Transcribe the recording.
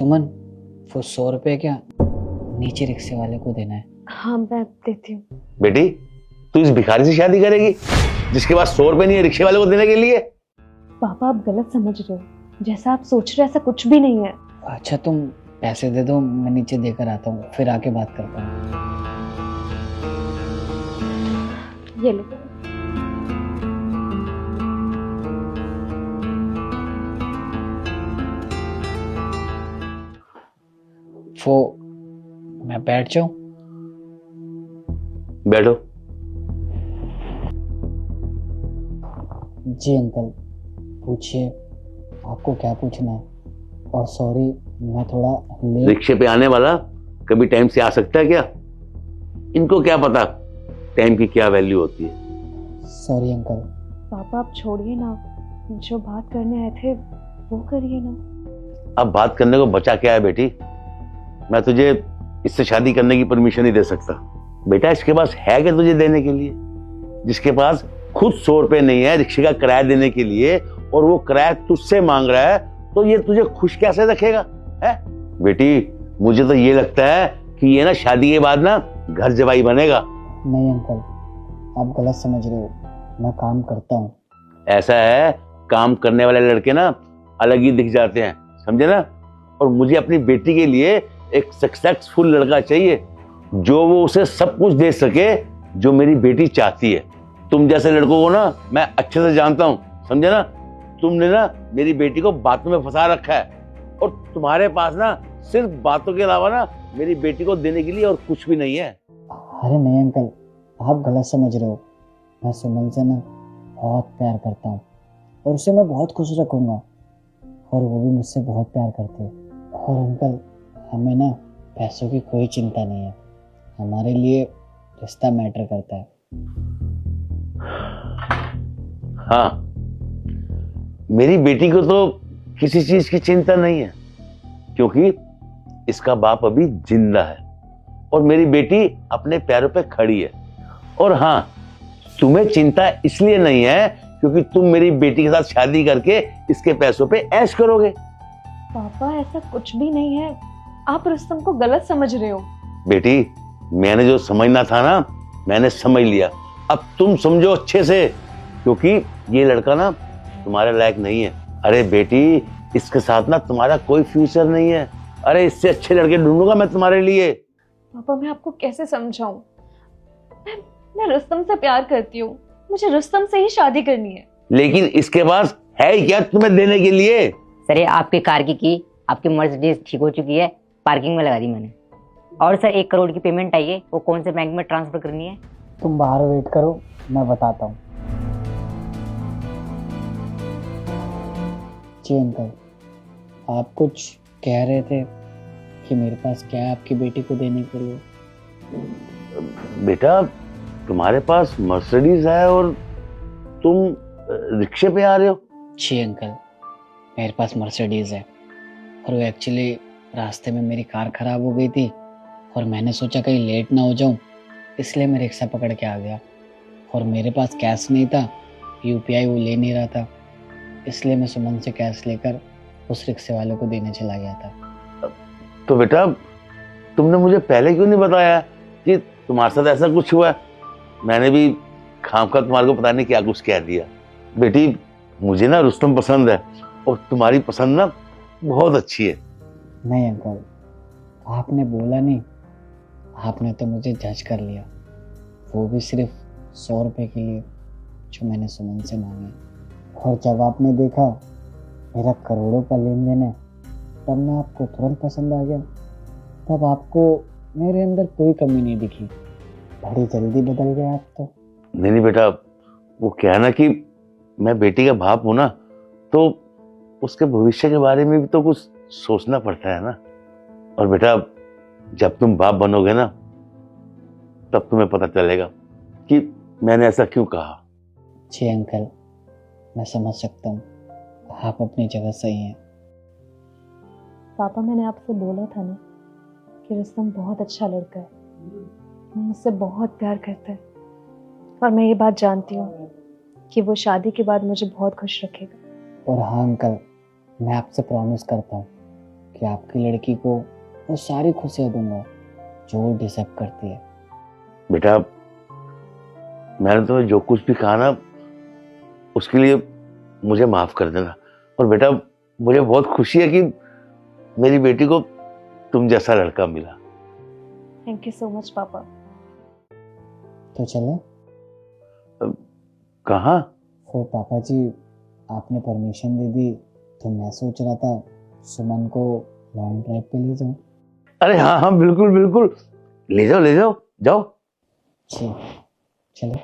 सुमन, वो 100 रुपए क्या नीचे रिक्शे वाले को देना है। हाँ मैं देती हूँ। बेटी, तू इस भिखारी से शादी करेगी जिसके पास 100 रुपए नहीं है रिक्शे वाले को देने के लिए? पापा आप गलत समझ रहे हो, जैसा आप सोच रहे हो ऐसा कुछ भी नहीं है। अच्छा तुम पैसे दे दो, मैं नीचे देकर आता हूँ, फिर आके बात करता हूँ। ये लो। वो मैं बैठ जाऊं? बैठो। जी अंकल, पूछिए, आपको क्या पूछना है? और सॉरी, मैं थोड़ा लेट। रिक्शे पे आने वाला कभी टाइम से आ सकता है क्या? इनको क्या पता टाइम की क्या वैल्यू होती है। Sorry uncle. पापा आप छोड़िए ना, जो बात करने आए थे वो करिए ना। अब बात करने को बचा क्या है बेटी? मैं तुझे इससे शादी करने की परमिशन नहीं दे सकता। बेटा इसके पास है क्या तुझे देने के लिए? जिसके पास खुद 100 रुपए नहीं है रिक्शे का किराया देने के लिए, और वो किराया तुझसे मांग रहा है, तो ये तुझे खुश कैसे रखेगा है? बेटी मुझे तो ये लगता है कि ये ना शादी के बाद ना घर जवाई बनेगा। नहीं अंकल, आप गलत समझ रहे हो, मैं काम करता हूँ। ऐसा है, काम करने वाले लड़के ना अलग ही दिख जाते हैं, समझे ना? और मुझे अपनी बेटी के लिए एक सक्सेसफुल लड़का चाहिए जो वो उसे सब कुछ दे सके जो मेरी बेटी चाहती है। तुम जैसे लड़कों को ना मैं अच्छे से जानता हूँ, समझे ना? तुमने ना मेरी बेटी को बातों में फंसा रखा है, और तुम्हारे पास ना सिर्फ बातों के अलावा ना मेरी बेटी को देने के लिए और कुछ भी नहीं है। अरे नहीं अंकल, आप गलत समझ रहे हो। मैं सुमन से ना बहुत प्यार करता हूँ, और उसे मैं बहुत खुश रखूंगा, और वो भी मुझसे बहुत प्यार करती है। और अंकल, हमें ना पैसों की कोई चिंता नहीं है, हमारे लिए रिश्ता मैटर करता है। हाँ, मेरी बेटी को तो किसी चीज की चिंता नहीं है, क्योंकि इसका बाप अभी जिंदा है और मेरी बेटी अपने पैरों पे खड़ी है। और हाँ, तुम्हें चिंता इसलिए नहीं है क्योंकि तुम मेरी बेटी के साथ शादी करके इसके पैसों पे ऐश करोगे। पापा ऐसा कुछ भी नहीं है, आप रुस्तम को गलत समझ रहे हो। बेटी मैंने जो समझना था ना मैंने समझ लिया, अब तुम समझो अच्छे से, क्योंकि ये लड़का ना तुम्हारे लायक नहीं है। अरे बेटी इसके साथ ना तुम्हारा कोई फ्यूचर नहीं है। अरे इससे अच्छे लड़के ढूंढूंगा मैं तुम्हारे लिए। पापा मैं आपको कैसे समझाऊं, मैं रुस्तम से प्यार करती हूँ, मुझे रुस्तम से ही शादी करनी है। लेकिन इसके पास है क्या तुम्हें देने के लिए? सर ये आपकी कार की आपकी मर्सिडीज ठीक हो चुकी है, पार्किंग में लगा दी मैंने। और सर 1 करोड़ की पेमेंट आई है, वो कौन से बैंक में ट्रांसफर करनी है? तुम बाहर वेट करो, मैं बताता हूँ। जी अंकल, आप कुछ कह रहे थे कि मेरे पास क्या है आपकी बेटी को देने के लिए? बेटा तुम्हारे पास मर्सिडीज है और तुम रिक्शे पे आ रहे हो? जी अंकल, मेरे पास मर्सिडीज है, और वो एक्चुअली रास्ते में मेरी कार खराब हो गई थी, और मैंने सोचा कहीं लेट ना हो जाऊं, इसलिए मैं रिक्शा पकड़ के आ गया। और मेरे पास कैश नहीं था, यूपीआई वो ले नहीं रहा था, इसलिए मैं सुमन से कैश लेकर उस रिक्शे वाले को देने चला गया था। तो बेटा तुमने मुझे पहले क्यों नहीं बताया कि तुम्हारे साथ ऐसा कुछ हुआ है? मैंने भी खामखा तुम्हारे को पता नहीं क्या कुछ कह दिया। बेटी मुझे ना रुस्तम पसंद है, और तुम्हारी पसंद ना बहुत अच्छी है। नहीं अंकल, आपने बोला नहीं, आपने तो मुझे जज कर लिया, वो भी सिर्फ 100 रुपए के लिए जो मैंने सुमन से मांगे। और जब आपने देखा मेरा करोड़ों का लेन देन है, तब मैं आपको तुरंत पसंद आ गया। तब आपको मेरे अंदर कोई कमी नहीं दिखी, बड़ी जल्दी बदल गए आप तो। नहीं बेटा, वो क्या है ना कि मैं बेटी का बाप हूं ना, तो उसके भविष्य के बारे में भी तो कुछ सोचना पड़ता है ना। और बेटा जब तुम बाप बनोगे ना तब तुम्हें पता चलेगा कि मैंने ऐसा क्यों कहा। जी अंकल, मैं समझ सकता हूँ, आप अपनी जगह सही हैं। पापा मैंने आपसे बोला था ना कि रुस्तम बहुत अच्छा लड़का है, वो मुझसे बहुत प्यार करता है, और मैं ये बात जानती हूँ कि वो शादी के बाद मुझे बहुत खुश रखेगा। और हाँ अंकल, मैं आपसे प्रॉमिस करता हूँ कि कि आपकी लड़की को वो सारी खुशियाँ दूंगा जो वो डिजर्व करती है। बेटा, मैंने तुम्हें जो कुछ भी कहा ना, उसके लिए मुझे माफ कर देना। और बेटा, मुझे बहुत खुशी है कि मेरी बेटी को तुम जैसा लड़का मिला। थैंक यू सो मच पापा। तो चले? कहाँ? वो पापा जी, आपने परमिशन दे दी तो मैं सोच रहा था सुमन को लॉन्ग ड्राइव पे ले जाऊं। अरे हाँ हाँ, बिल्कुल बिल्कुल, ले जाओ ले जाओ, जाओ। जी चलो।